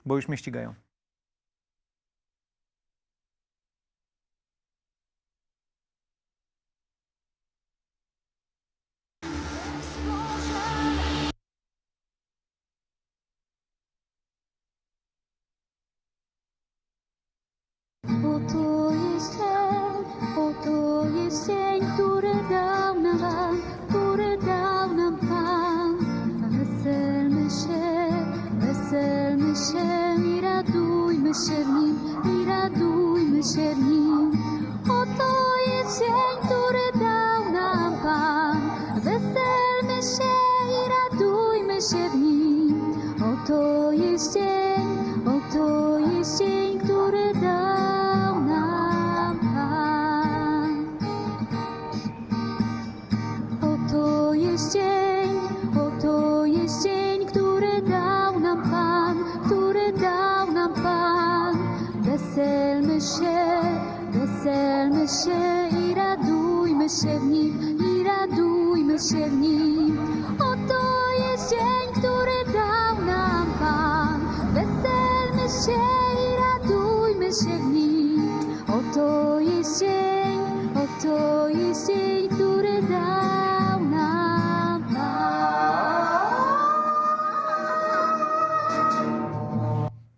bo już mnie ścigają. Oto jest dzień, który dał nam Pan. Weselmy się i radujmy się w nim, Oto jest dzień, który dał nam Pan. Weselmy się i radujmy się w nim. Oto jest dzień, który dał nam Pan. Oto jest dzień, który dał nam Pan, Weselmy się i radujmy się w nim, Oto jest dzień, który dał nam Pan. Weselmy się i radujmy się w nim. Oto jest dzień, który dał nam Pan.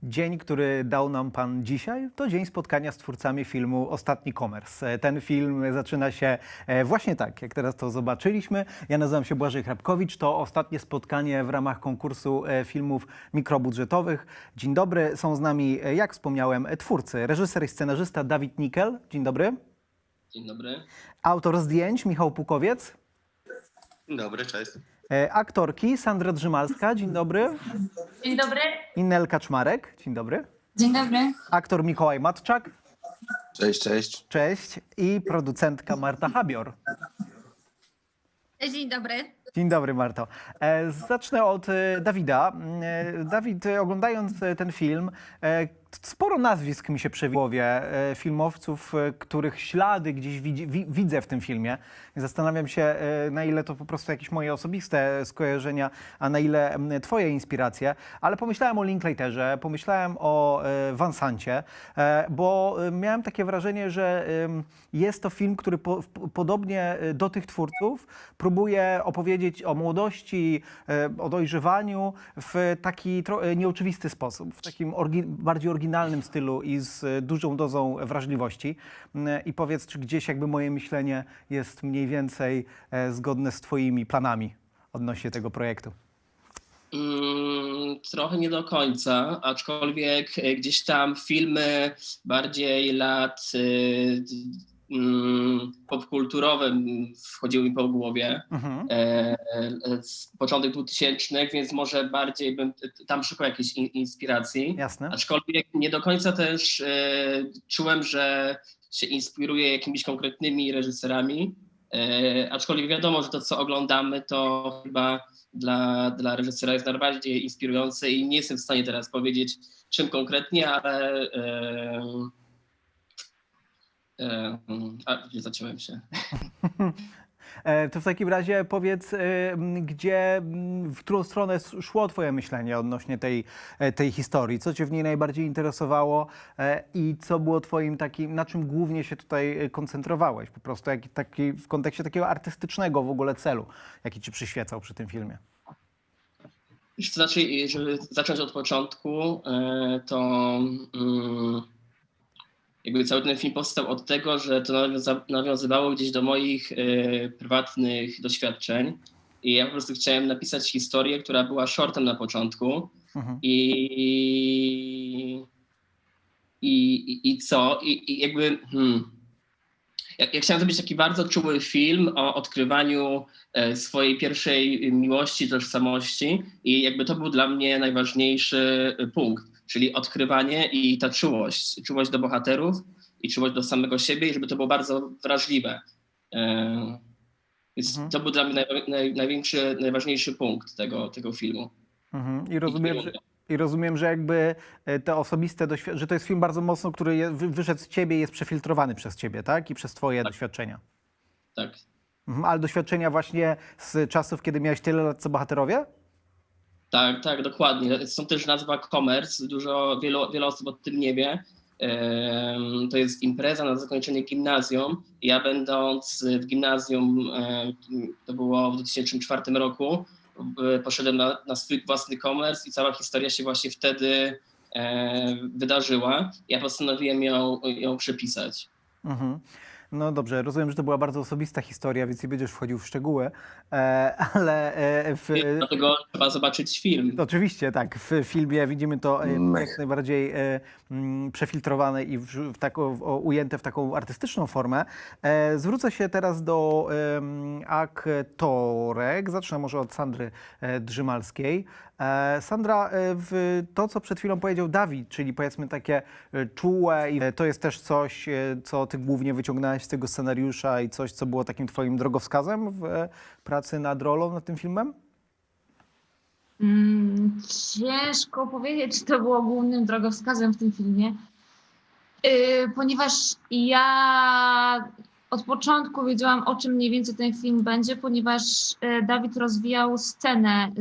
Dzień, który dał nam Pan dzisiaj, to dzień spotkania z twórcami filmu Ostatni Komers. Ten film zaczyna się właśnie tak, jak teraz to zobaczyliśmy. Ja nazywam się Błażej Hrabkowicz. To ostatnie spotkanie w ramach konkursu filmów mikrobudżetowych. Dzień dobry. Są z nami, jak wspomniałem, twórcy, reżyser i scenarzysta Dawid Nikel. Dzień dobry. Dzień dobry. Autor zdjęć Michał Pukowiec. Dzień dobry, cześć. Aktorki Sandra Drzymalska. Dzień dobry. Dzień dobry. I Nel Kaczmarek. Dzień dobry. Dzień dobry. Aktor Mikołaj Matczak. Cześć, cześć. Cześć. I producentka Marta Habior. Dzień dobry. Dzień dobry, Marto. Zacznę od Dawida. Dawid, oglądając ten film, sporo nazwisk mi się przewija w głowie, filmowców, których ślady gdzieś widzę w tym filmie. Zastanawiam się, na ile to po prostu jakieś moje osobiste skojarzenia, a na ile twoje inspiracje. Ale pomyślałem o Linklaterze, pomyślałem o Vansancie, bo miałem takie wrażenie, że jest to film, który podobnie do tych twórców próbuje opowiedzieć o młodości, o dojrzewaniu w taki nieoczywisty sposób, w takim bardziej oryginalnym stylu i z dużą dozą wrażliwości. I powiedz, czy gdzieś jakby moje myślenie jest mniej więcej zgodne z twoimi planami odnośnie tego projektu? Trochę nie do końca, aczkolwiek gdzieś tam filmy bardziej lat popkulturowe wchodziły mi po głowie. Z początek 2000, więc może bardziej bym tam szukał jakiejś inspiracji. Jasne. Aczkolwiek nie do końca też czułem, że się inspiruję jakimiś konkretnymi reżyserami. Aczkolwiek wiadomo, że to, co oglądamy, to chyba dla reżysera jest najbardziej inspirujące i nie jestem w stanie teraz powiedzieć, czym konkretnie, ale zaciąłem się. To w takim razie powiedz, w którą stronę szło twoje myślenie odnośnie tej historii? Co cię w niej najbardziej interesowało i co było twoim takim, na czym głównie się tutaj koncentrowałeś? Po prostu w kontekście takiego artystycznego w ogóle celu, jaki ci przyświecał przy tym filmie? To znaczy, żeby zacząć od początku, to jakby cały ten film powstał od tego, że to nawiązywało gdzieś do moich prywatnych doświadczeń i ja po prostu chciałem napisać historię, która była shortem na początku i jakby ja chciałem zrobić taki bardzo czuły film o odkrywaniu swojej pierwszej miłości, tożsamości i jakby to był dla mnie najważniejszy punkt, czyli odkrywanie i ta czułość do bohaterów i czułość do samego siebie i żeby to było bardzo wrażliwe. Więc to był dla mnie najważniejszy punkt tego filmu. I rozumiem, że jakby te osobiste doświadczenia, że to jest film bardzo mocno, który wyszedł z ciebie i jest przefiltrowany przez ciebie, tak? I przez twoje doświadczenia. Tak. Ale doświadczenia właśnie z czasów, kiedy miałeś tyle lat co bohaterowie? Tak, tak, dokładnie. Są też nazwa Commerce, wiele osób o tym nie wie. To jest impreza na zakończenie gimnazjum. Ja będąc w gimnazjum, to było w 2004 roku, poszedłem na swój własny commerce i cała historia się właśnie wtedy wydarzyła. Ja postanowiłem ją przepisać. Mhm. No dobrze, rozumiem, że to była bardzo osobista historia, więc nie będziesz wchodził w szczegóły, ale Dlatego trzeba zobaczyć film. oczywiście tak, w filmie widzimy to Mega. jak najbardziej przefiltrowane i ujęte w taką artystyczną formę. Zwrócę się teraz do aktorek. Zacznę może od Sandry Drzymalskiej. Sandra, to co przed chwilą powiedział Dawid, czyli powiedzmy takie czułe i to jest też coś, co ty głównie wyciągnąłeś z tego scenariusza i coś, co było takim twoim drogowskazem w pracy nad rolą, nad tym filmem? Ciężko powiedzieć, czy to było głównym drogowskazem w tym filmie, ponieważ ja od początku wiedziałam, o czym mniej więcej ten film będzie, ponieważ Dawid rozwijał scenę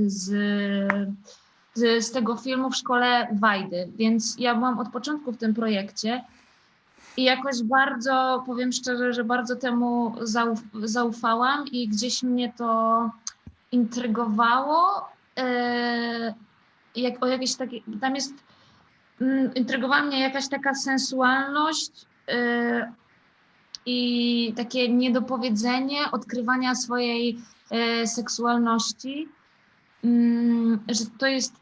z tego filmu w szkole Wajdy, więc ja byłam od początku w tym projekcie i jakoś bardzo, powiem szczerze, że bardzo temu zaufałam i gdzieś mnie to intrygowało. Jak o jakieś takie, tam jest, intrygowała mnie jakaś taka sensualność i takie niedopowiedzenie odkrywania swojej seksualności, że to jest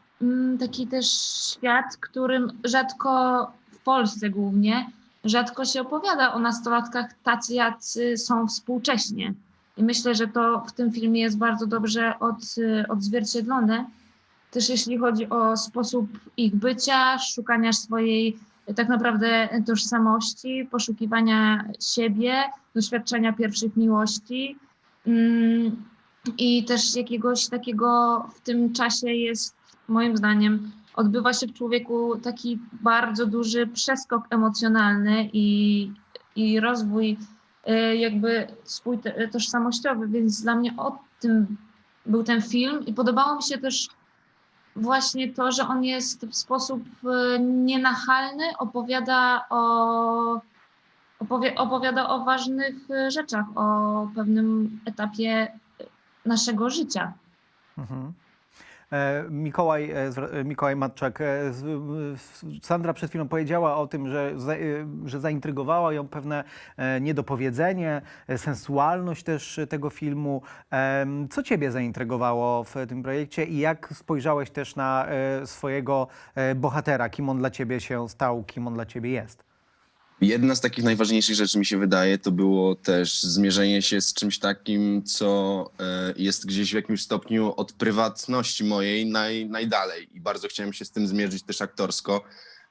taki też świat, którym rzadko w Polsce głównie, rzadko się opowiada o nastolatkach tacy, jacy są współcześnie. I myślę, że to w tym filmie jest bardzo dobrze odzwierciedlone. Też jeśli chodzi o sposób ich bycia, szukania swojej tak naprawdę tożsamości, poszukiwania siebie, doświadczenia pierwszych miłości. I też jakiegoś takiego w tym czasie jest, moim zdaniem, odbywa się w człowieku taki bardzo duży przeskok emocjonalny i rozwój jakby swój tożsamościowy, więc dla mnie o tym był ten film i podobało mi się też właśnie to, że on jest w sposób nienachalny, opowiada o ważnych rzeczach, o pewnym etapie naszego życia. Mhm. Mikołaj Matczak. Sandra przed chwilą powiedziała o tym, że zaintrygowała ją pewne niedopowiedzenie, sensualność też tego filmu. Co ciebie zaintrygowało w tym projekcie i jak spojrzałeś też na swojego bohatera? Kim on dla ciebie się stał, kim on dla ciebie jest? Jedna z takich najważniejszych rzeczy, mi się wydaje, to było też zmierzenie się z czymś takim, co jest gdzieś w jakimś stopniu od prywatności mojej najdalej. I bardzo chciałem się z tym zmierzyć też aktorsko,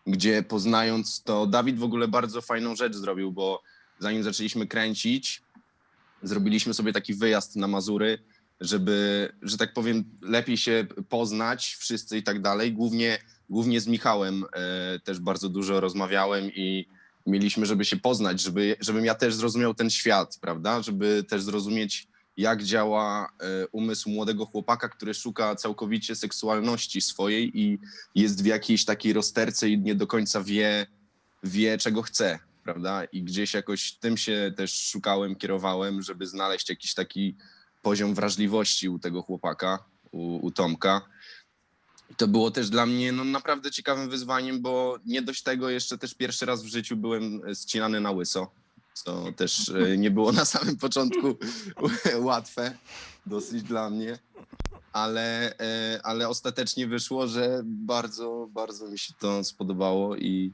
gdzie poznając to, Dawid w ogóle bardzo fajną rzecz zrobił, bo zanim zaczęliśmy kręcić, zrobiliśmy sobie taki wyjazd na Mazury, żeby, że tak powiem, lepiej się poznać wszyscy i tak dalej. Głównie z Michałem też bardzo dużo rozmawiałem i mieliśmy, żeby się poznać, żebym ja też zrozumiał ten świat, prawda? Żeby też zrozumieć, jak działa umysł młodego chłopaka, który szuka całkowicie seksualności swojej i jest w jakiejś takiej rozterce i nie do końca wie czego chce, prawda? I gdzieś jakoś tym się też szukałem, kierowałem, żeby znaleźć jakiś taki poziom wrażliwości u tego chłopaka, u Tomka. I to było też dla mnie naprawdę ciekawym wyzwaniem, bo nie dość tego, jeszcze też pierwszy raz w życiu byłem ścinany na łyso, co też nie było na samym początku łatwe, dosyć dla mnie, ale ostatecznie wyszło, że bardzo, bardzo mi się to spodobało i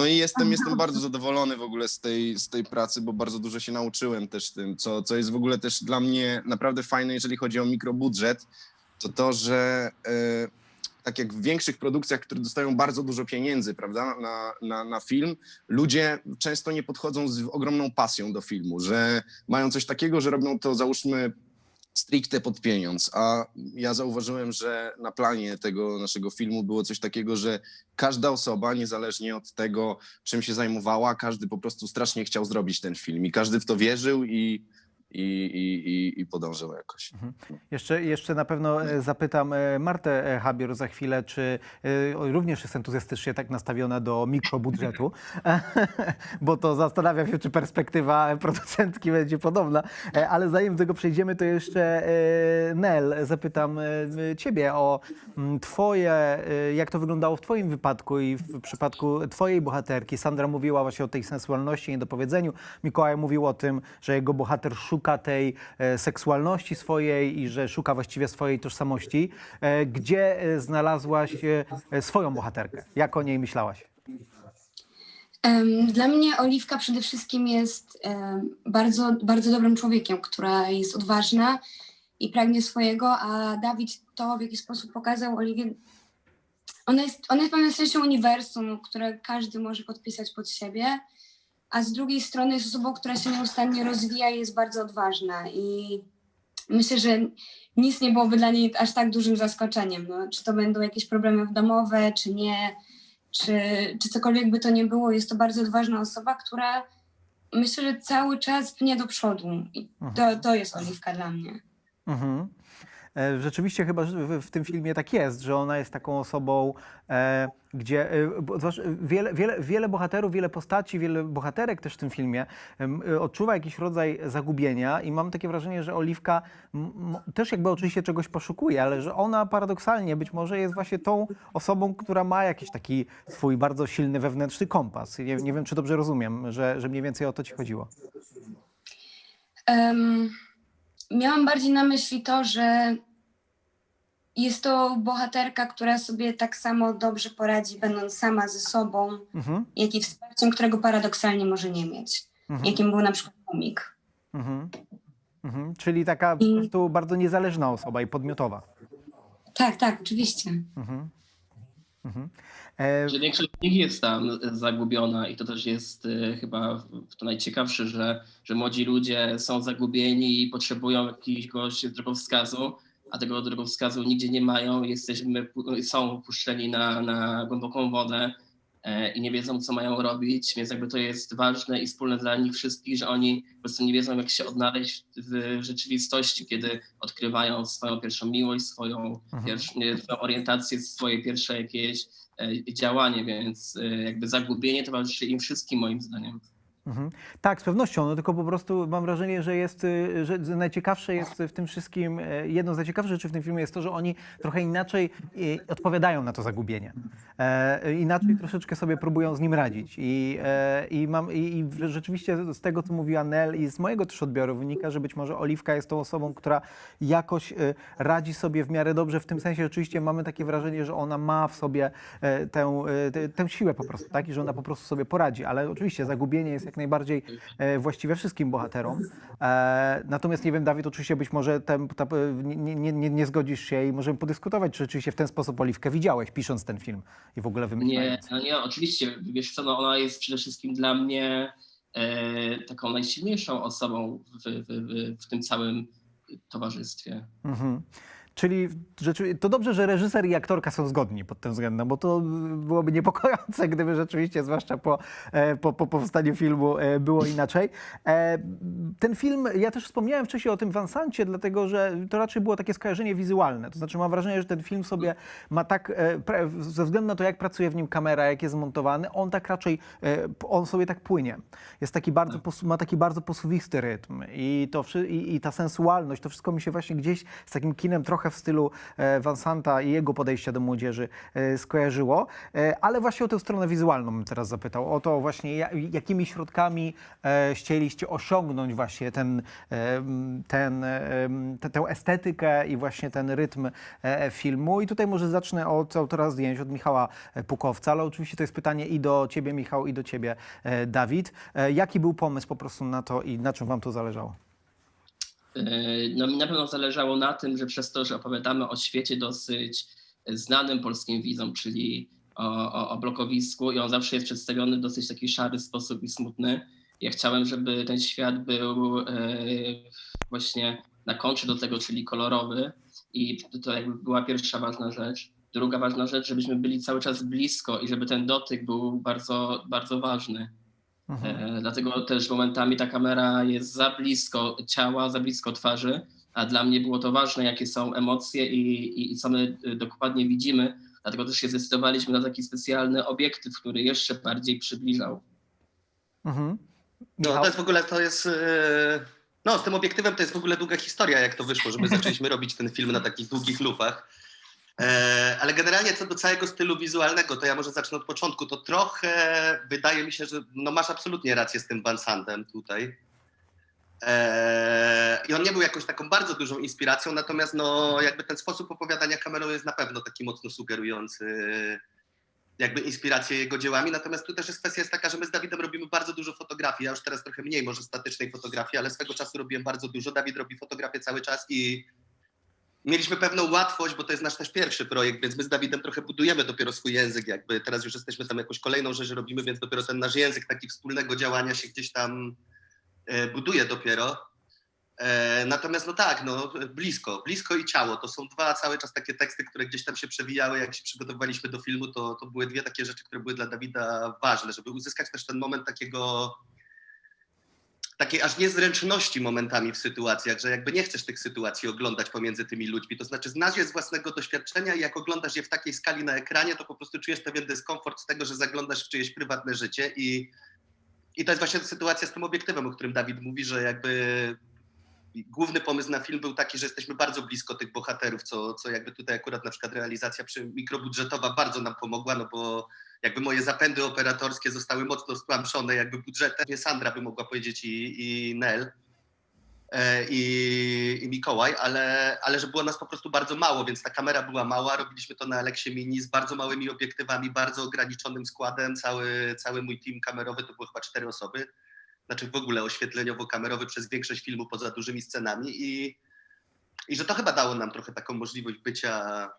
jestem bardzo zadowolony w ogóle z tej pracy, bo bardzo dużo się nauczyłem też tym, co jest w ogóle też dla mnie naprawdę fajne, jeżeli chodzi o mikrobudżet, to, że tak jak w większych produkcjach, które dostają bardzo dużo pieniędzy, prawda, na film, ludzie często nie podchodzą z ogromną pasją do filmu, że mają coś takiego, że robią to, załóżmy, stricte pod pieniądz, a ja zauważyłem, że na planie tego naszego filmu było coś takiego, że każda osoba, niezależnie od tego, czym się zajmowała, każdy po prostu strasznie chciał zrobić ten film i każdy w to wierzył i i podążał jakoś. Jeszcze na pewno zapytam Martę Habior za chwilę, czy również jest entuzjastycznie tak nastawiona do mikrobudżetu, bo to zastanawiam się, czy perspektywa producentki będzie podobna. Ale zanim do tego przejdziemy, to jeszcze Nel, zapytam ciebie o twoje, jak to wyglądało w twoim wypadku i w przypadku twojej bohaterki. Sandra mówiła właśnie o tej sensualności, niedopowiedzeniu. Mikołaj mówił o tym, że jego bohater szuka tej seksualności swojej i że szuka właściwie swojej tożsamości. Gdzie znalazłaś swoją bohaterkę? Jak o niej myślałaś? Dla mnie Oliwka przede wszystkim jest bardzo, bardzo dobrym człowiekiem, która jest odważna i pragnie swojego, a Dawid to, w jaki sposób pokazał Oliwię, ona jest pewną częścią uniwersum, które każdy może podpisać pod siebie, a z drugiej strony jest osobą, która się nieustannie rozwija i jest bardzo odważna i myślę, że nic nie byłoby dla niej aż tak dużym zaskoczeniem. No, czy to będą jakieś problemy domowe, czy nie, czy cokolwiek by to nie było, jest to bardzo odważna osoba, która myślę, że cały czas pnie do przodu. I to jest Oliwka dla mnie. Mhm. Rzeczywiście chyba w tym filmie tak jest, że ona jest taką osobą, gdzie wiele bohaterów, wiele postaci, wiele bohaterek też w tym filmie odczuwa jakiś rodzaj zagubienia i mam takie wrażenie, że Oliwka też jakby oczywiście czegoś poszukuje, ale że ona paradoksalnie być może jest właśnie tą osobą, która ma jakiś taki swój bardzo silny wewnętrzny kompas. Nie wiem, czy dobrze rozumiem, że mniej więcej o to ci chodziło. Miałam bardziej na myśli to, że jest to bohaterka, która sobie tak samo dobrze poradzi, będąc sama ze sobą, jak i wsparciem, którego paradoksalnie może nie mieć. Jakim był na przykład komik. Czyli taka po prostu bardzo niezależna osoba i podmiotowa. Tak, oczywiście. Że większość z nich jest tam zagubiona i to też jest chyba to najciekawsze, że młodzi ludzie są zagubieni i potrzebują jakiegoś drogowskazu, a tego drogowskazu nigdzie nie mają. Są puszczeni na głęboką wodę i nie wiedzą, co mają robić, więc jakby to jest ważne i wspólne dla nich wszystkich, że oni po prostu nie wiedzą, jak się odnaleźć w rzeczywistości, kiedy odkrywają swoją pierwszą miłość, swoją orientację, swoje pierwsze jakieś działanie, więc jakby zagubienie towarzyszy im wszystkim, moim zdaniem. Tak, z pewnością, no tylko po prostu mam wrażenie, że najciekawsze jest w tym wszystkim, jedną z najciekawszych rzeczy w tym filmie jest to, że oni trochę inaczej odpowiadają na to zagubienie. Inaczej troszeczkę sobie próbują z nim radzić. I rzeczywiście z tego, co mówiła Nel i z mojego też odbioru wynika, że być może Oliwka jest tą osobą, która jakoś radzi sobie w miarę dobrze, w tym sensie oczywiście mamy takie wrażenie, że ona ma w sobie tę siłę po prostu, tak? I że ona po prostu sobie poradzi, ale oczywiście zagubienie jest jak najbardziej właściwe wszystkim bohaterom. Natomiast nie wiem, Dawid, oczywiście być może nie zgodzisz się i możemy podyskutować, czy rzeczywiście w ten sposób Oliwkę widziałeś, pisząc ten film i w ogóle wymyślając. Nie, oczywiście, wiesz co, no ona jest przede wszystkim dla mnie taką najsilniejszą osobą w tym całym towarzystwie. Czyli to dobrze, że reżyser i aktorka są zgodni pod tym względem, bo to byłoby niepokojące, gdyby rzeczywiście, zwłaszcza po powstaniu filmu, było inaczej. Ten film, ja też wspomniałem wcześniej o tym Vansancie, dlatego że to raczej było takie skojarzenie wizualne. To znaczy mam wrażenie, że ten film sobie ma tak, ze względu na to, jak pracuje w nim kamera, jak jest zmontowany, on sobie tak płynie. Jest taki ma taki bardzo posuwisty rytm i ta sensualność, to wszystko mi się właśnie gdzieś z takim kinem trochę w stylu Vansanta i jego podejścia do młodzieży skojarzyło, ale właśnie o tę stronę wizualną bym teraz zapytał, o to właśnie jakimi środkami chcieliście osiągnąć właśnie tę estetykę i właśnie ten rytm filmu. I tutaj może zacznę od autora zdjęć, od Michała Pukowca, ale oczywiście to jest pytanie i do ciebie, Michał, i do ciebie, Dawid. Jaki był pomysł po prostu na to i na czym wam to zależało? No mi na pewno zależało na tym, że przez to, że opowiadamy o świecie dosyć znanym polskim widzom, czyli o blokowisku i on zawsze jest przedstawiony w dosyć taki szary sposób i smutny. Ja chciałem, żeby ten świat był właśnie na kontrze do tego, czyli kolorowy i to jakby była pierwsza ważna rzecz. Druga ważna rzecz, żebyśmy byli cały czas blisko i żeby ten dotyk był bardzo, bardzo ważny. Dlatego też momentami ta kamera jest za blisko ciała, za blisko twarzy, a dla mnie było to ważne, jakie są emocje i co my dokładnie widzimy. Dlatego też się zdecydowaliśmy na taki specjalny obiektyw, który jeszcze bardziej przybliżał. Mhm. No Michał? to jest w ogóle, no z tym obiektywem to jest w ogóle długa historia, jak to wyszło, że my zaczęliśmy robić ten film na takich długich lufach. Ale generalnie co do całego stylu wizualnego, to ja może zacznę od początku. To trochę wydaje mi się, że no masz absolutnie rację z tym Van Sandem tutaj. I on nie był jakąś taką bardzo dużą inspiracją, natomiast no jakby ten sposób opowiadania kamerą jest na pewno taki mocno sugerujący jakby inspirację jego dziełami. Natomiast tu też jest kwestia taka, że my z Dawidem robimy bardzo dużo fotografii. Ja już teraz trochę mniej może statycznej fotografii, ale swego czasu robiłem bardzo dużo. Dawid robi fotografię cały czas i mieliśmy pewną łatwość, bo to jest nasz też pierwszy projekt, więc my z Dawidem trochę budujemy dopiero swój język. Jakby teraz już jesteśmy tam jakąś kolejną rzecz robimy, więc dopiero ten nasz język taki wspólnego działania się gdzieś tam buduje dopiero. Natomiast no tak, no blisko i ciało. To są dwa cały czas takie teksty, które gdzieś tam się przewijały, jak się przygotowywaliśmy do filmu, to były dwie takie rzeczy, które były dla Dawida ważne, żeby uzyskać też ten moment takiej aż niezręczności momentami w sytuacjach, że jakby nie chcesz tych sytuacji oglądać pomiędzy tymi ludźmi. To znaczy znasz je z własnego doświadczenia i jak oglądasz je w takiej skali na ekranie, to po prostu czujesz pewien dyskomfort z tego, że zaglądasz w czyjeś prywatne życie i to jest właśnie sytuacja z tym obiektywem, o którym Dawid mówi, że jakby główny pomysł na film był taki, że jesteśmy bardzo blisko tych bohaterów, co jakby tutaj akurat na przykład realizacja mikrobudżetowa bardzo nam pomogła, no bo jakby moje zapędy operatorskie zostały mocno stłamszone jakby budżetem. Nie Sandra by mogła powiedzieć i Nel i Mikołaj, ale że było nas po prostu bardzo mało, więc ta kamera była mała, robiliśmy to na Alexie Mini z bardzo małymi obiektywami, bardzo ograniczonym składem, cały mój team kamerowy to było chyba 4 osoby, znaczy w ogóle oświetleniowo-kamerowy przez większość filmu poza dużymi scenami i że to chyba dało nam trochę taką możliwość bycia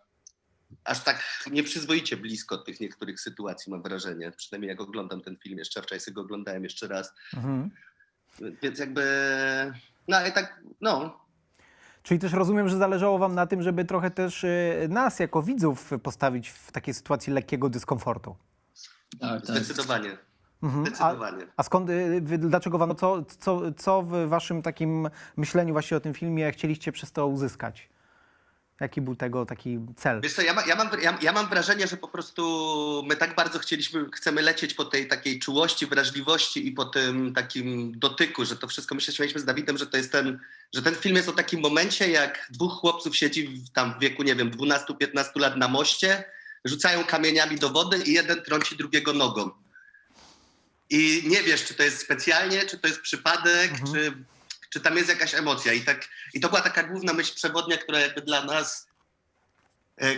aż tak nieprzyzwoicie blisko tych niektórych sytuacji, mam wrażenie, przynajmniej jak oglądam ten film jeszcze, wczoraj sobie go oglądałem jeszcze raz, więc jakby, no i tak, no. Czyli też rozumiem, że zależało wam na tym, żeby trochę też nas jako widzów postawić w takiej sytuacji lekkiego dyskomfortu. Tak. Zdecydowanie. A skąd, dlaczego wam, co w waszym takim myśleniu właśnie o tym filmie chcieliście przez to uzyskać? Jaki był tego taki cel? Wiesz co, ja mam wrażenie, że po prostu my tak bardzo chcemy lecieć po tej takiej czułości, wrażliwości i po tym takim dotyku, że to wszystko, śmialiśmy z Dawidem, że to jest że ten film jest o takim momencie, jak dwóch chłopców siedzi tam w wieku, nie wiem, 12-15 lat na moście, rzucają kamieniami do wody i jeden trąci drugiego nogą. I nie wiesz, czy to jest specjalnie, czy to jest przypadek, czy tam jest jakaś emocja. I to była taka główna myśl przewodnia, która jakby dla nas,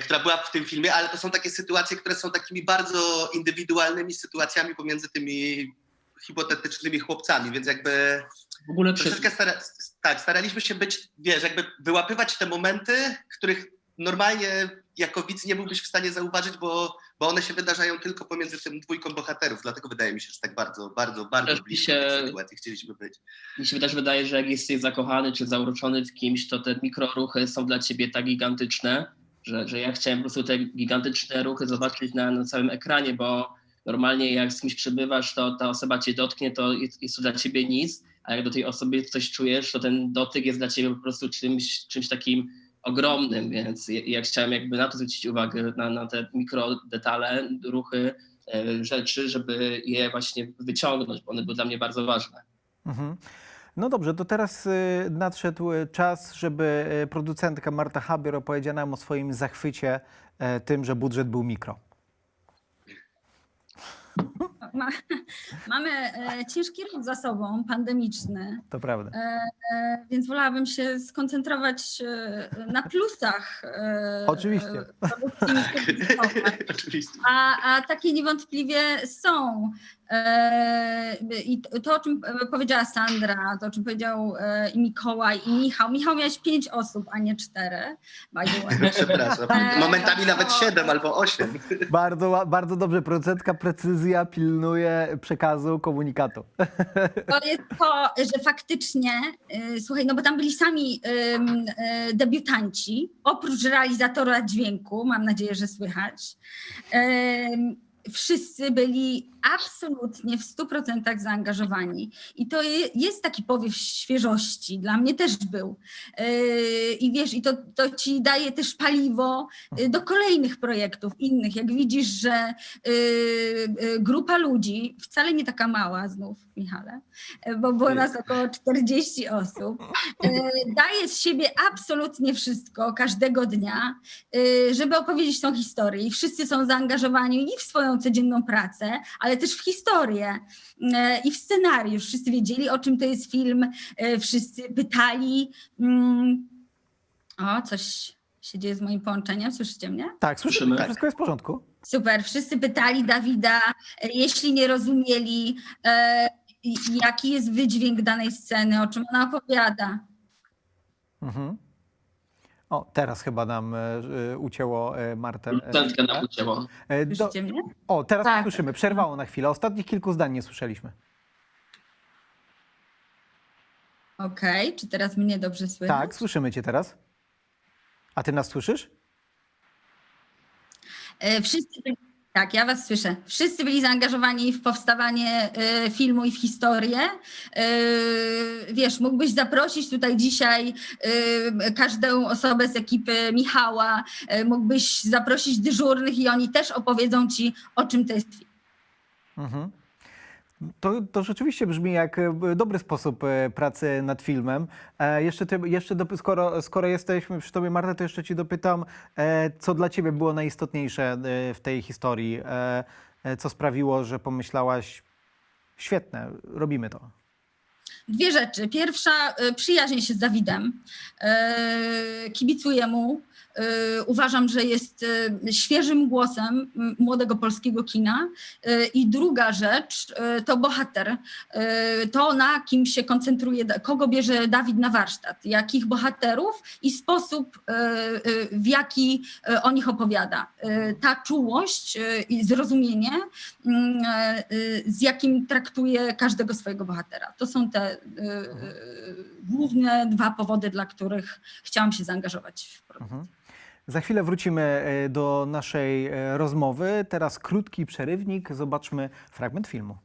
która była w tym filmie, ale to są takie sytuacje, które są takimi bardzo indywidualnymi sytuacjami pomiędzy tymi hipotetycznymi chłopcami, więc jakby W ogóle troszeczkę staraliśmy się być, wiesz, jakby wyłapywać te momenty, których normalnie jako widz nie byłbyś w stanie zauważyć, bo one się wydarzają tylko pomiędzy tym dwójką bohaterów. Dlatego wydaje mi się, że tak bardzo blisko tej sytuacji chcieliśmy być. Mi się też wydaje, że jak jesteś zakochany czy zauroczony w kimś, to te mikroruchy są dla ciebie tak gigantyczne, że ja chciałem po prostu te gigantyczne ruchy zobaczyć na całym ekranie, bo normalnie jak z kimś przebywasz, to ta osoba cię dotknie, to jest to dla ciebie nic, a jak do tej osoby coś czujesz, to ten dotyk jest dla ciebie po prostu czymś takim ogromnym, więc ja chciałem jakby na to zwrócić uwagę, na te mikrodetale, ruchy, rzeczy, żeby je właśnie wyciągnąć, bo one były dla mnie bardzo ważne. No dobrze, to teraz nadszedł czas, żeby producentka Marta Habior opowiedziała nam o swoim zachwycie tym, że budżet był mikro. Mamy ciężki rok za sobą, pandemiczny, To prawda. więc wolałabym się skoncentrować na plusach Oczywiście. produkcji mikrobudowej. Oczywiście. A takie niewątpliwie są. I to, o czym powiedziała Sandra, to, o czym powiedział i Mikołaj, i Michał. Michał, miałeś 5 osób, a nie 4. By the way. Przepraszam. Momentami nawet 7 albo 8. Bardzo, bardzo dobrze. Producentka precyzja pilnuje przekazu, komunikatu. To jest to, że faktycznie, słuchaj, no bo tam byli sami debiutanci, oprócz realizatora dźwięku, mam nadzieję, że słychać. wszyscy byli absolutnie w 100% zaangażowani. I to jest taki powiew świeżości, dla mnie też był. I wiesz, i to ci daje też paliwo do kolejnych projektów innych. Jak widzisz, że grupa ludzi, wcale nie taka mała znów, Michale, bo było nas około 40 osób, daje z siebie absolutnie wszystko każdego dnia, żeby opowiedzieć tą historię. I wszyscy są zaangażowani i w swoją codzienną pracę, ale też w historię i w scenariusz. Wszyscy wiedzieli, o czym to jest film, wszyscy pytali. O, coś się dzieje z moim połączeniem, słyszycie mnie? Tak, słyszymy. Wszystko jest w porządku. Super, wszyscy pytali Dawida, jeśli nie rozumieli, jaki jest wydźwięk danej sceny, o czym ona opowiada. Mhm. O, teraz chyba nam ucięło Martę. Tętkę nam ucięło. Słyszycie mnie? O, teraz Tak. słyszymy. Przerwało na chwilę. Ostatnich kilku zdań nie słyszeliśmy. Okej, czy teraz mnie dobrze słychać? Tak, słyszymy cię teraz. A ty nas słyszysz? Wszyscy byli, tak, ja was słyszę. Wszyscy byli zaangażowani w powstawanie filmu i w historię. Wiesz, mógłbyś zaprosić tutaj dzisiaj każdą osobę z ekipy Michała, mógłbyś zaprosić dyżurnych i oni też opowiedzą ci, o czym to jest film. Mhm. To rzeczywiście brzmi jak dobry sposób pracy nad filmem. Skoro jesteśmy przy tobie, Marta, to jeszcze ci dopytam, co dla ciebie było najistotniejsze w tej historii? Co sprawiło, że pomyślałaś, świetne, robimy to? Dwie rzeczy. Pierwsza, przyjaźnię się z Dawidem, kibicuję mu. Uważam, że jest świeżym głosem młodego polskiego kina. I druga rzecz to bohater. To, na kim się koncentruje, kogo bierze Dawid na warsztat, jakich bohaterów i sposób, w jaki o nich opowiada. Ta czułość i zrozumienie, z jakim traktuje każdego swojego bohatera. To są te główne dwa powody, dla których chciałam się zaangażować w produkcję. Za chwilę wrócimy do naszej rozmowy. Teraz krótki przerywnik. Zobaczmy fragment filmu.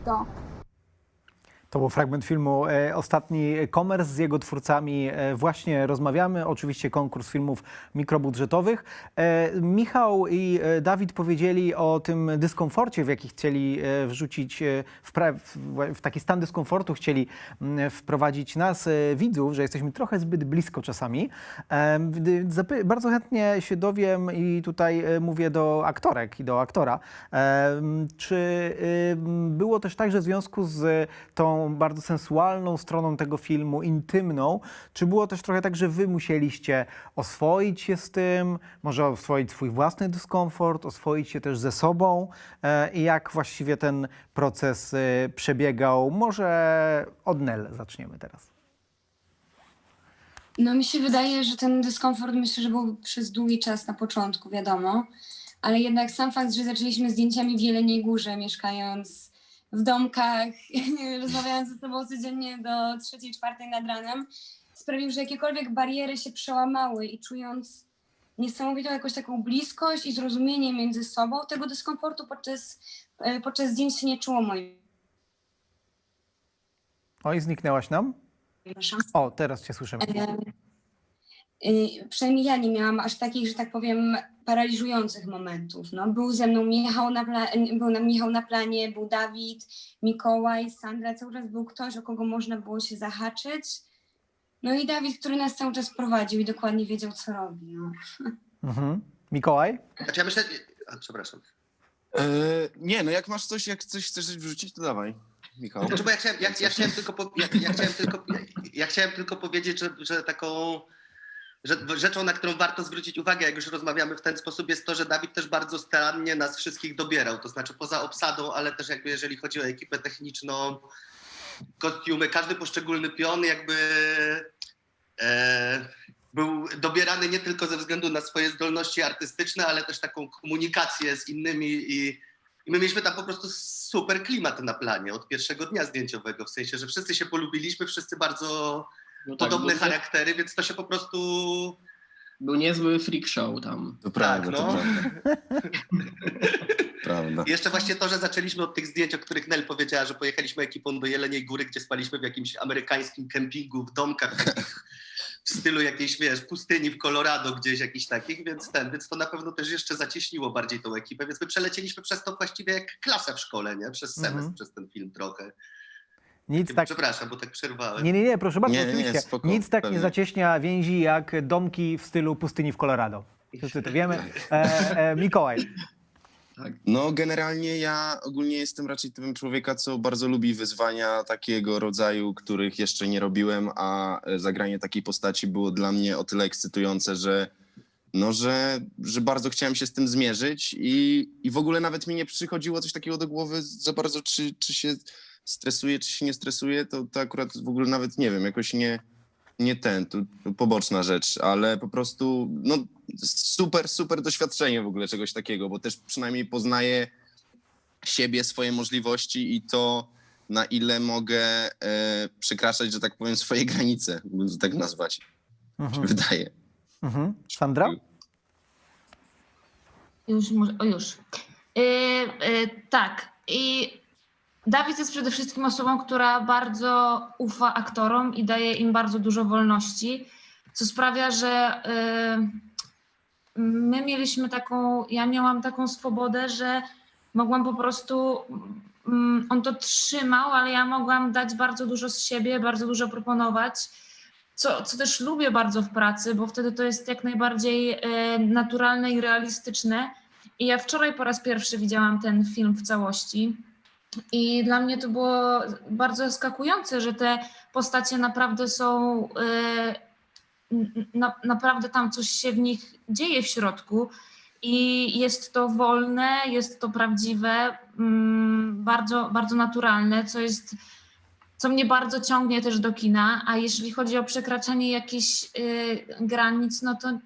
to. To był fragment filmu Ostatni Komers. Z jego twórcami właśnie rozmawiamy. Oczywiście konkurs filmów mikrobudżetowych. Michał i Dawid powiedzieli o tym dyskomforcie, w jaki chcieli wrzucić, w taki stan dyskomfortu chcieli wprowadzić nas, widzów, że jesteśmy trochę zbyt blisko czasami. Bardzo chętnie się dowiem i tutaj mówię do aktorek i do aktora, czy było też tak, że w związku z tą bardzo sensualną stroną tego filmu, intymną, czy było też trochę tak, że wy musieliście oswoić się z tym, może oswoić swój własny dyskomfort, oswoić się też ze sobą i jak właściwie ten proces przebiegał? Może od Nel zaczniemy teraz. No mi się wydaje, że ten dyskomfort myślę, że był przez długi czas na początku, wiadomo, ale jednak sam fakt, że zaczęliśmy zdjęciami w Jeleniej Górze, mieszkając w domkach, rozmawiając ze sobą codziennie do 3-4 nad ranem, sprawił, że jakiekolwiek bariery się przełamały i czując niesamowitą jakąś taką bliskość i zrozumienie między sobą, tego dyskomfortu podczas zdjęć się nie czuło moim. Oj, zniknęłaś nam? O, teraz cię słyszymy. Przynajmniej ja nie miałam aż takich, że tak powiem, paraliżujących momentów. No, był ze mną Michał na planie, był Dawid, Mikołaj, Sandra, cały czas był ktoś, o kogo można było się zahaczyć. No i Dawid, który nas cały czas prowadził i dokładnie wiedział, co robi. No. Mikołaj? Znaczy ja myślę... przepraszam. Nie, no jak masz coś, jak coś chcesz wrzucić, to dawaj, Michał. Znaczy, bo ja chciałem tylko powiedzieć, że taką... Że rzeczą, na którą warto zwrócić uwagę, jak już rozmawiamy w ten sposób, jest to, że Dawid też bardzo starannie nas wszystkich dobierał. To znaczy poza obsadą, ale też jakby jeżeli chodzi o ekipę techniczną, kostiumy, każdy poszczególny pion jakby był dobierany nie tylko ze względu na swoje zdolności artystyczne, ale też taką komunikację z innymi i my mieliśmy tam po prostu super klimat na planie od pierwszego dnia zdjęciowego, w sensie, że wszyscy się polubiliśmy, wszyscy bardzo podobne charaktery, więc to się po prostu... Był niezły freak show tam. To prawda, no. to prawda. Prawda. I jeszcze właśnie to, że zaczęliśmy od tych zdjęć, o których Nel powiedziała, że pojechaliśmy ekipą do Jeleniej Góry, gdzie spaliśmy w jakimś amerykańskim kempingu, w domkach takich w stylu jakiejś, wiesz, pustyni w Colorado gdzieś jakichś takich, więc to na pewno też jeszcze zacieśniło bardziej tą ekipę, więc my przelecieliśmy przez to właściwie jak klasa w szkole, nie? Przez semestr, przez ten film trochę. Nic tak... Przepraszam, bo tak przerwałem. Nie, proszę bardzo, oczywiście. spoko, Nic tak pewnie. nie zacieśnia więzi jak domki w stylu pustyni w Colorado. Wszyscy to wiemy. Mikołaj. No generalnie ja ogólnie jestem raczej typem człowieka, co bardzo lubi wyzwania takiego rodzaju, których jeszcze nie robiłem, a zagranie takiej postaci było dla mnie o tyle ekscytujące, że bardzo chciałem się z tym zmierzyć i w ogóle nawet mi nie przychodziło coś takiego do głowy za bardzo, czy się stresuje, czy się nie stresuje, to akurat w ogóle nawet nie wiem, jakoś to poboczna rzecz, ale po prostu no super doświadczenie w ogóle czegoś takiego, bo też przynajmniej poznaję siebie, swoje możliwości i to, na ile mogę przekraczać, że tak powiem, swoje granice, bym to tak nazwać, się wydaje. Sandra? Już. Tak. I Dawid jest przede wszystkim osobą, która bardzo ufa aktorom i daje im bardzo dużo wolności, co sprawia, że ja miałam taką swobodę, że mogłam po prostu, on to trzymał, ale ja mogłam dać bardzo dużo z siebie, bardzo dużo proponować, co też lubię bardzo w pracy, bo wtedy to jest jak najbardziej naturalne i realistyczne. I ja wczoraj po raz pierwszy widziałam ten film w całości. I dla mnie to było bardzo zaskakujące, że te postacie naprawdę są, naprawdę tam coś się w nich dzieje w środku i jest to wolne, jest to prawdziwe, bardzo, bardzo naturalne, co mnie bardzo ciągnie też do kina, a jeśli chodzi o przekraczanie jakichś granic, no to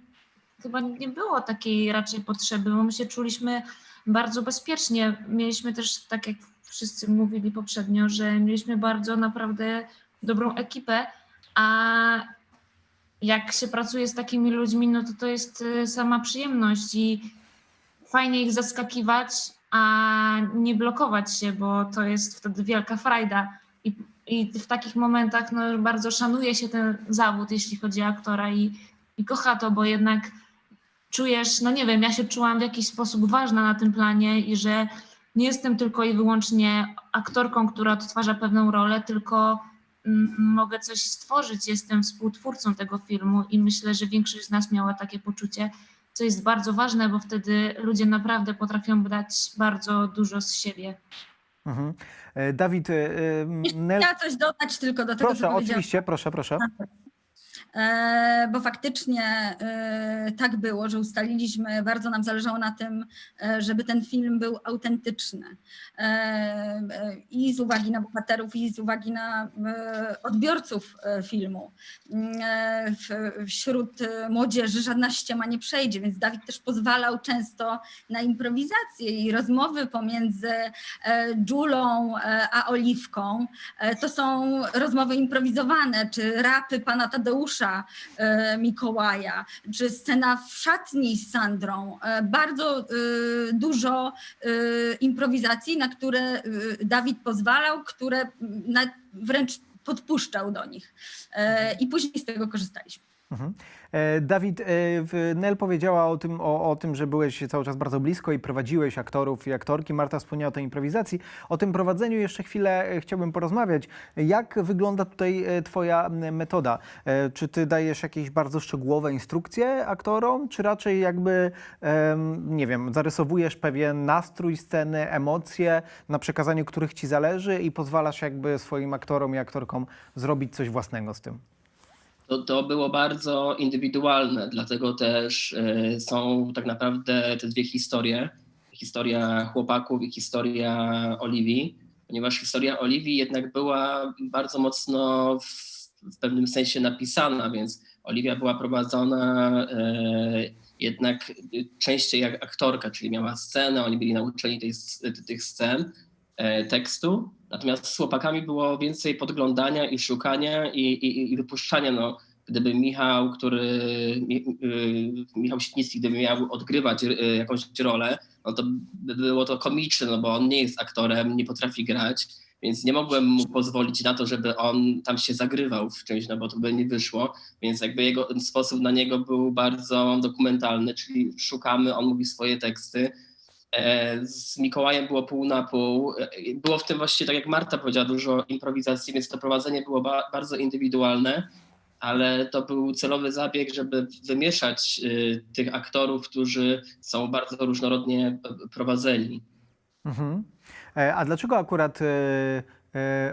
chyba nie było takiej raczej potrzeby, bo my się czuliśmy bardzo bezpiecznie. Mieliśmy też, tak jak wszyscy mówili poprzednio, że mieliśmy bardzo naprawdę dobrą ekipę, a jak się pracuje z takimi ludźmi, no to jest sama przyjemność i fajnie ich zaskakiwać, a nie blokować się, bo to jest wtedy wielka frajda. I w takich momentach no, bardzo szanuje się ten zawód, jeśli chodzi o aktora i kocha to, bo jednak czujesz, no nie wiem, ja się czułam w jakiś sposób ważna na tym planie i że nie jestem tylko i wyłącznie aktorką, która odtwarza pewną rolę, tylko mogę coś stworzyć, jestem współtwórcą tego filmu i myślę, że większość z nas miała takie poczucie, co jest bardzo ważne, bo wtedy ludzie naprawdę potrafią dać bardzo dużo z siebie. Dawid, Nel... Chciałam coś dodać tylko do tego, Proszę, co powiedziałam. oczywiście, proszę. bo faktycznie tak było, że ustaliliśmy, bardzo nam zależało na tym, żeby ten film był autentyczny. I z uwagi na bohaterów, i z uwagi na odbiorców filmu. Wśród młodzieży żadna ściema nie przejdzie, więc Dawid też pozwalał często na improwizację i rozmowy pomiędzy Dżulą a Oliwką. To są rozmowy improwizowane, czy rapy pana Tadeusza Mikołaja, czy scena w szatni z Sandrą. Bardzo dużo improwizacji, na które Dawid pozwalał, które wręcz podpuszczał do nich. I później z tego korzystaliśmy. Mhm. Dawid, Nel powiedziała o tym, że byłeś cały czas bardzo blisko i prowadziłeś aktorów i aktorki. Marta wspomniała o tej improwizacji. O tym prowadzeniu jeszcze chwilę chciałbym porozmawiać. Jak wygląda tutaj twoja metoda? Czy ty dajesz jakieś bardzo szczegółowe instrukcje aktorom, czy raczej jakby, nie wiem, zarysowujesz pewien nastrój sceny, emocje, na przekazaniu których ci zależy i pozwalasz jakby swoim aktorom i aktorkom zrobić coś własnego z tym? To było bardzo indywidualne, dlatego też są tak naprawdę te dwie historie. Historia chłopaków i historia Oliwii, ponieważ historia Oliwii jednak była bardzo mocno w pewnym sensie napisana, więc Oliwia była prowadzona jednak częściej jak aktorka, czyli miała scenę, oni byli nauczeni tych scen, tekstu. Natomiast z chłopakami było więcej podglądania i szukania i wypuszczania. No, gdyby Michał Sitnicki, gdyby miał odgrywać jakąś rolę, no to by było to komiczne, no bo on nie jest aktorem, nie potrafi grać, więc nie mogłem mu pozwolić na to, żeby on tam się zagrywał w czymś, no bo to by nie wyszło. Więc jakby jego sposób na niego był bardzo dokumentalny, czyli szukamy, on mówi swoje teksty. Z Mikołajem było pół na pół. Było w tym właściwie, tak jak Marta powiedziała, dużo improwizacji, więc to prowadzenie było bardzo indywidualne, ale to był celowy zabieg, żeby wymieszać tych aktorów, którzy są bardzo różnorodnie prowadzeni. Mhm. A dlaczego akurat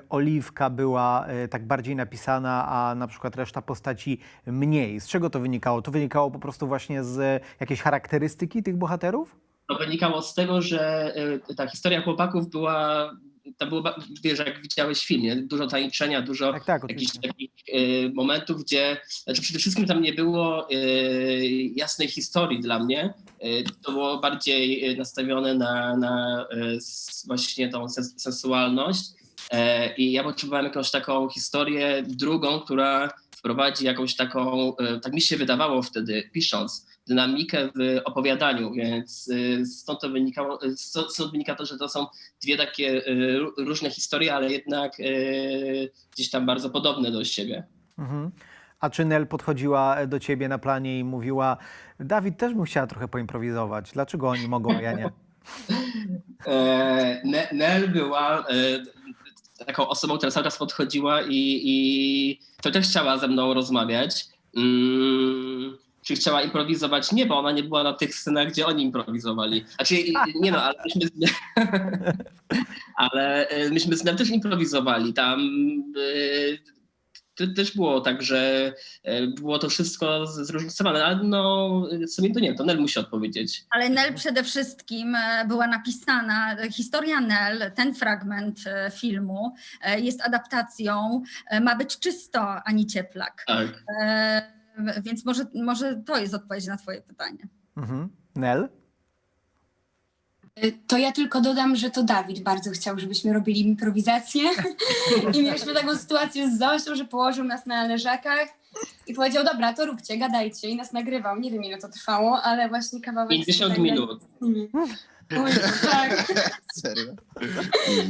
Oliwka była tak bardziej napisana, a na przykład reszta postaci mniej? Z czego to wynikało? To wynikało po prostu właśnie z jakiejś charakterystyki tych bohaterów? To wynikało z tego, że ta historia chłopaków była, wiesz, jak widziałeś w filmie, dużo tańczenia, dużo Tak, jakichś takich momentów, gdzie, znaczy przede wszystkim tam nie było jasnej historii dla mnie. To było bardziej nastawione na właśnie tą sensualność i ja potrzebowałem jakąś taką historię drugą, która wprowadzi jakąś taką, tak mi się wydawało wtedy pisząc, dynamikę w opowiadaniu, więc stąd wynika to, że to są dwie takie różne historie, ale jednak gdzieś tam bardzo podobne do siebie. Mhm. A czy Nel podchodziła do ciebie na planie i mówiła: Dawid, też bym chciała trochę poimprowizować, dlaczego oni mogą, a ja nie? Nel była taką osobą, która cały czas podchodziła i to też chciała ze mną rozmawiać. Czy chciała improwizować? Nie, bo ona nie była na tych scenach, gdzie oni improwizowali. Znaczy, nie no, ale myśmy z Nel też improwizowali. Tam też było tak, że było to wszystko zróżnicowane, ale no sobie to nie, to Nel musi odpowiedzieć. Ale Nel przede wszystkim była napisana, historia Nel, ten fragment filmu jest adaptacją, ma być czysto, a nie cieplak. Tak. Więc może to jest odpowiedź na twoje pytanie. Mhm. Nel? To ja tylko dodam, że to Dawid bardzo chciał, żebyśmy robili improwizację i mieliśmy taką sytuację z Zosią, że położył nas na leżakach i powiedział: dobra, to róbcie, gadajcie, i nas nagrywał. Nie wiem, ile to trwało, ale właśnie kawałek... 50 minut. Oj, tak. Serio?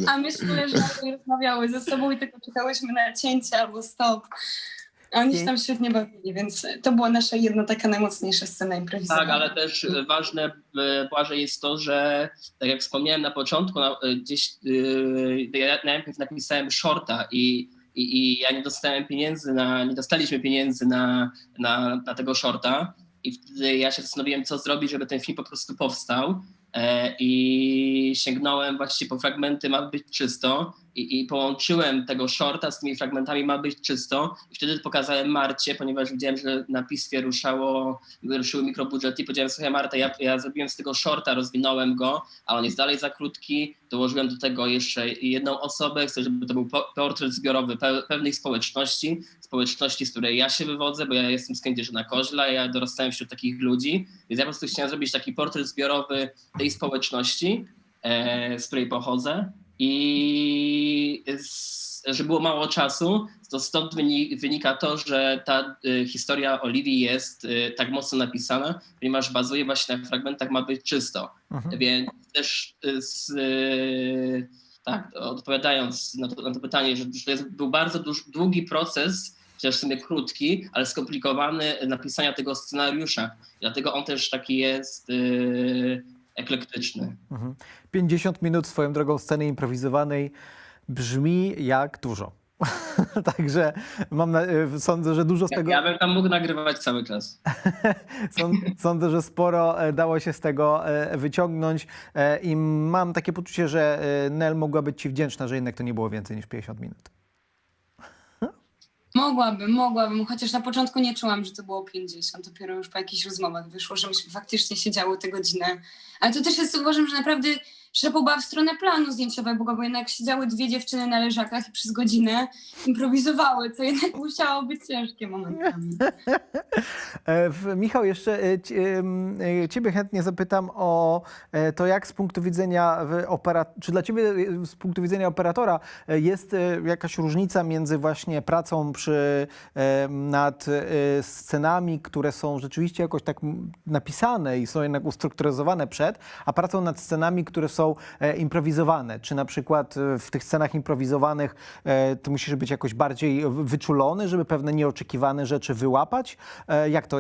A myśmy leżały i rozmawiały ze sobą i tylko czekałyśmy na cięcie albo stop. A oni się tam świetnie bawili, więc to była nasza jedna taka najmocniejsza scena improwizowana. Tak, ale też ważne, Błażej, jest to, że tak jak wspomniałem na początku, gdzieś ja najpierw napisałem shorta i ja nie dostaliśmy pieniędzy na tego shorta i wtedy ja się zastanowiłem, co zrobić, żeby ten film po prostu powstał. I i sięgnąłem właściwie po fragmenty Ma być czysto i połączyłem tego shorta z tymi fragmentami Ma być czysto i wtedy pokazałem Marcie, ponieważ widziałem, że na Pistwie ruszyły mikrobudżety i powiedziałem, słuchaj Marta, ja zrobiłem z tego shorta, rozwinąłem go, a on jest dalej za krótki, dołożyłem do tego jeszcze jedną osobę, chcę, żeby to był portret zbiorowy pewnej społeczności, z której ja się wywodzę, bo ja jestem z Kędzierzyna-Koźla, ja dorastałem wśród takich ludzi, więc ja po prostu chciałem zrobić taki portret zbiorowy tej społeczności, z której pochodzę i że było mało czasu, to stąd wynika to, że ta historia Oliwii jest tak mocno napisana, ponieważ bazuje właśnie na fragmentach Ma być czysto. Więc też tak, odpowiadając na to pytanie, że to był bardzo długi proces, chociaż w sumie krótki, ale skomplikowany napisania tego scenariusza. Dlatego on też taki jest eklektyczny. 50 minut swoją drogą sceny improwizowanej brzmi jak dużo. Także sądzę, że dużo z tego... Ja bym tam mógł nagrywać cały czas. Sądzę, że sporo dało się z tego wyciągnąć i mam takie poczucie, że Nel mogła być ci wdzięczna, że jednak to nie było więcej niż 50 minut. Mogłabym, chociaż na początku nie czułam, że to było 50. Dopiero już po jakichś rozmowach wyszło, że myśmy faktycznie siedziały tę godzinę. Ale to też jest, uważam, że naprawdę Szepo była w stronę planu zdjęciowego, bo jednak siedziały dwie dziewczyny na leżakach i przez godzinę improwizowały, co jednak musiało być ciężkie momentami. Michał, jeszcze ciebie chętnie zapytam o to, jak z punktu widzenia czy dla ciebie z punktu widzenia operatora jest jakaś różnica między właśnie pracą nad scenami, które są rzeczywiście jakoś tak napisane i są jednak ustrukturyzowane a pracą nad scenami, które są improwizowane. Czy na przykład w tych scenach improwizowanych ty musisz być jakoś bardziej wyczulony, żeby pewne nieoczekiwane rzeczy wyłapać?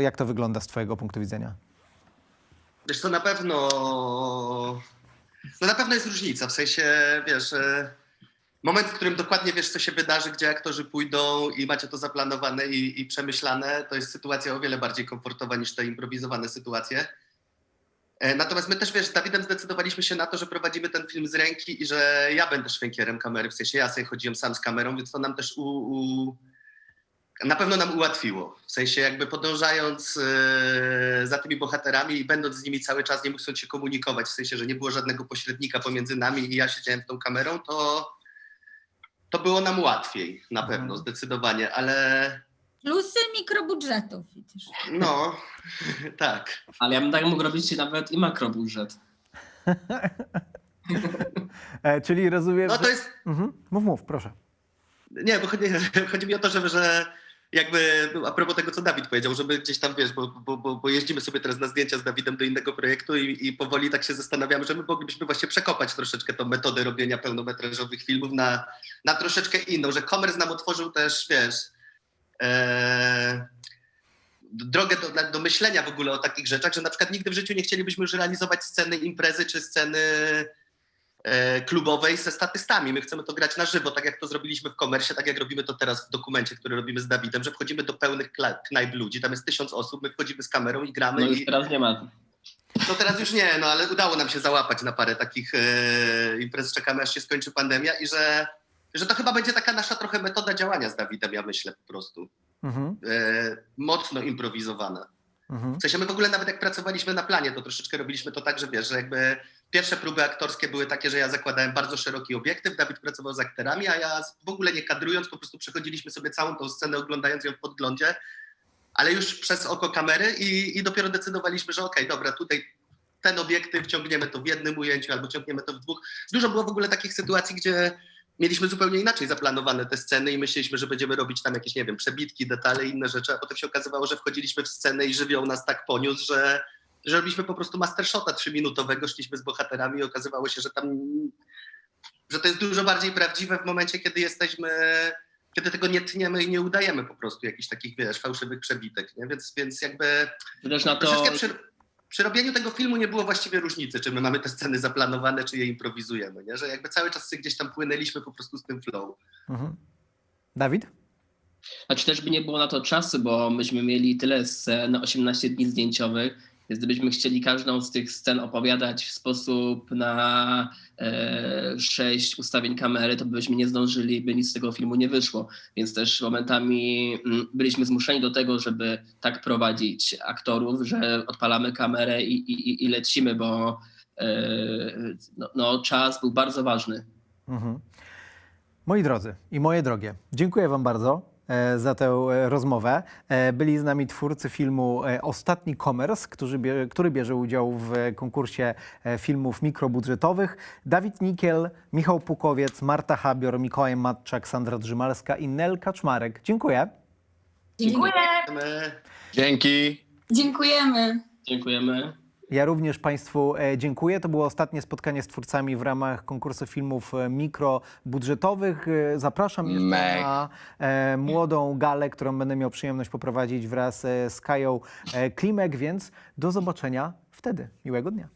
Jak to wygląda z twojego punktu widzenia? Wiesz, to na pewno jest różnica, w sensie, wiesz, moment, w którym dokładnie wiesz, co się wydarzy, gdzie aktorzy pójdą i macie to zaplanowane i przemyślane, to jest sytuacja o wiele bardziej komfortowa niż te improwizowane sytuacje. Natomiast my też, wiesz, z Dawidem zdecydowaliśmy się na to, że prowadzimy ten film z ręki i że ja będę szwękierem kamery, w sensie ja sobie chodziłem sam z kamerą, więc to nam też na pewno nam ułatwiło. W sensie jakby podążając za tymi bohaterami i będąc z nimi cały czas, nie musząc się komunikować, w sensie, że nie było żadnego pośrednika pomiędzy nami i ja siedziałem z tą kamerą, to było nam łatwiej, na pewno, zdecydowanie, ale... Plusy mikrobudżetów, widzisz. No, tak. Ale ja bym tak mógł robić nawet i makrobudżet. Czyli rozumiem, No to jest... Mów, proszę. Nie, bo chodzi mi o to, że jakby a propos tego, co Dawid powiedział, żeby gdzieś tam, wiesz, bo jeździmy sobie teraz na zdjęcia z Dawidem do innego projektu i powoli tak się zastanawiamy, że my moglibyśmy właśnie przekopać troszeczkę tą metodę robienia pełnometrażowych filmów na troszeczkę inną, że Commerce nam otworzył też, wiesz, drogę do myślenia w ogóle o takich rzeczach, że na przykład nigdy w życiu nie chcielibyśmy już realizować sceny imprezy czy sceny klubowej ze statystami. My chcemy to grać na żywo, tak jak to zrobiliśmy w Commerce, tak jak robimy to teraz w dokumencie, który robimy z Dawidem, że wchodzimy do pełnych knajp ludzi, tam jest 1000 osób, my wchodzimy z kamerą i gramy. No już teraz nie ma. No teraz już nie, no ale udało nam się załapać na parę takich imprez, czekamy aż się skończy pandemia i że to chyba będzie taka nasza trochę metoda działania z Dawidem, ja myślę po prostu. Mocno improwizowana. W sensie my w ogóle nawet jak pracowaliśmy na planie, to troszeczkę robiliśmy to tak, że wiesz, że jakby pierwsze próby aktorskie były takie, że ja zakładałem bardzo szeroki obiektyw, Dawid pracował z aktorami, a ja w ogóle nie kadrując, po prostu przechodziliśmy sobie całą tą scenę, oglądając ją w podglądzie, ale już przez oko kamery i dopiero decydowaliśmy, że okej, dobra, tutaj ten obiektyw ciągniemy to w jednym ujęciu albo ciągniemy to w dwóch. Dużo było w ogóle takich sytuacji, gdzie mieliśmy zupełnie inaczej zaplanowane te sceny i myśleliśmy, że będziemy robić tam jakieś, nie wiem, przebitki, detale i inne rzeczy, a potem się okazywało, że wchodziliśmy w scenę i żywioł nas tak poniósł, że robiliśmy po prostu mastershota 3-minutowego, szliśmy z bohaterami i okazywało się, że to jest dużo bardziej prawdziwe w momencie, kiedy tego nie tniemy i nie udajemy po prostu jakichś takich, wiesz, fałszywych przebitek, nie? Więc jakby Też na to... troszeczkę przy robieniu tego filmu nie było właściwie różnicy, czy my mamy te sceny zaplanowane, czy je improwizujemy, nie? Że jakby cały czas sobie gdzieś tam płynęliśmy po prostu z tym flow. Dawid? Znaczy też by nie było na to czasu, bo myśmy mieli tyle scen, 18 dni zdjęciowych, Więc gdybyśmy chcieli każdą z tych scen opowiadać w sposób na 6 ustawień kamery, to byśmy nie zdążyli, by nic z tego filmu nie wyszło. Więc też momentami byliśmy zmuszeni do tego, żeby tak prowadzić aktorów, że odpalamy kamerę i lecimy, bo czas był bardzo ważny. Moi drodzy i moje drogie, dziękuję wam bardzo za tę rozmowę. Byli z nami twórcy filmu Ostatni Komers, który bierze udział w konkursie filmów mikrobudżetowych. Dawid Nykiel, Michał Pukowiec, Marta Habior, Mikołaj Matczak, Sandra Drzymalska i Nel Kaczmarek. Dziękuję. Dziękuję. Dzięki. Dziękujemy. Dziękujemy. Ja również Państwu dziękuję. To było ostatnie spotkanie z twórcami w ramach konkursu filmów mikrobudżetowych. Zapraszam jeszcze na młodą galę, którą będę miał przyjemność poprowadzić wraz z Kają Klimek, więc do zobaczenia wtedy. Miłego dnia.